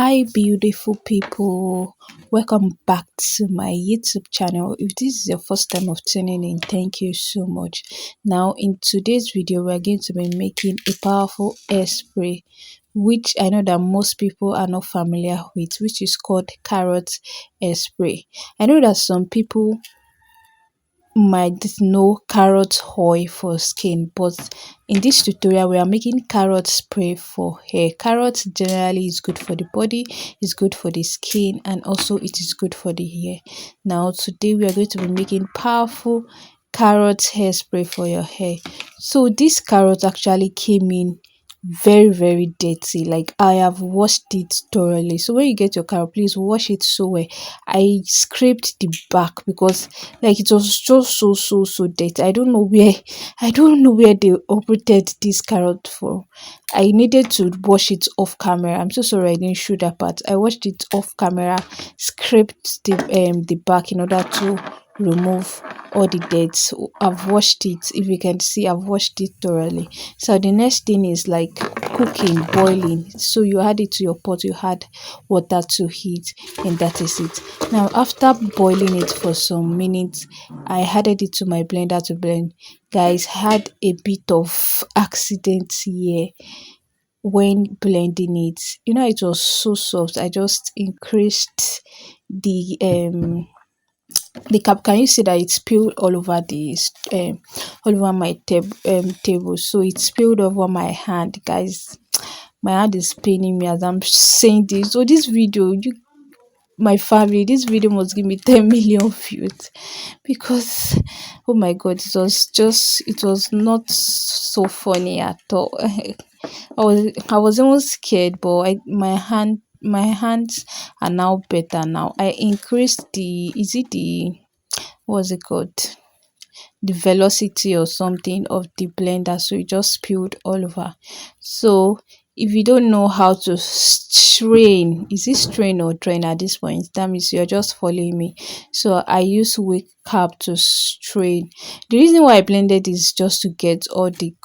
Hi, beautiful people. Welcome back to my YouTube channel. If this is your first time of tuning in, thank you so much. Now, in today's video, we're going to be making a powerful hair spray, which I know that most people are not familiar with, which is called carrot hair spray. I know that some people might know carrot oil for skin, but in this tutorial we are making carrot spray for hair. Carrot generally is good for the body, is good for the skin, and also it is good for the hair. Now today we are going to be making powerful carrot hairspray for your hair. So this carrot actually came in very dirty. Like, I have washed it thoroughly. So when you get your carrot, please wash it so well. I scraped the back because like it was just so dirty. I don't know where they operated this carrot for. I needed to wash it off camera. I'm so sorry I didn't show that part. I washed it off camera, scraped the back in order to remove all the dirt. So I've washed it. If you can see, I've washed it thoroughly. So the next thing is like cooking, boiling. So you add it to your pot, you add water to heat, and that is it. Now after boiling it for some minutes, I added it to my blender to blend. Guys, had a bit of accident here when blending it. It was so soft. I just increased the cap. Can you see that it spilled all over all over my table? So it spilled over my hand, guys. My hand is paining me as I'm saying this. So this video, my family, this video must give me 10 million views, because oh my god, it was not so funny at all. I was almost scared, but my hands are now better. Now I increased the, is it the, what's it called, the velocity or something of the blender, so it just spilled all over. So if you don't know how to strain, is it strain or drain at this point, that means you're just following me. So I use weak cap to strain. The reason why I blended is just to get all the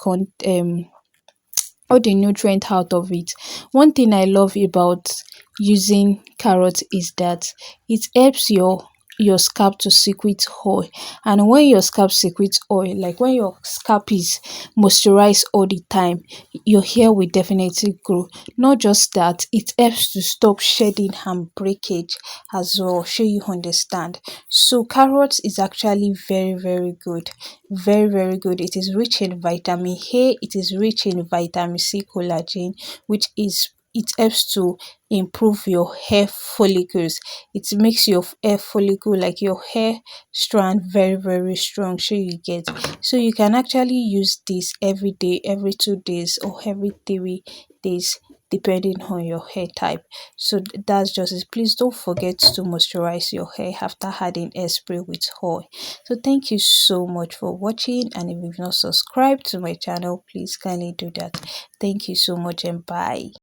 nutrient out of it. One thing I love about using carrot is that it helps your scalp to secrete oil. And when your scalp secretes oil, like when your scalp is moisturized all the time, your hair will definitely grow. Not just that, it helps to stop shedding and breakage as well. Sure, you understand. So carrot is actually very good, very good. It is rich in vitamin A, it is rich in vitamin C, collagen, which is, it helps to improve your hair follicles. It makes your hair follicle, like your hair strand, very strong. Sure you get. So you can actually use this every day, every 2 days, or every 3 days, depending on your hair type. So that's just it. Please don't forget to moisturize your hair after adding hairspray with oil. So thank you so much for watching, and if you've not subscribed to my channel, please kindly do that. Thank you so much, and bye.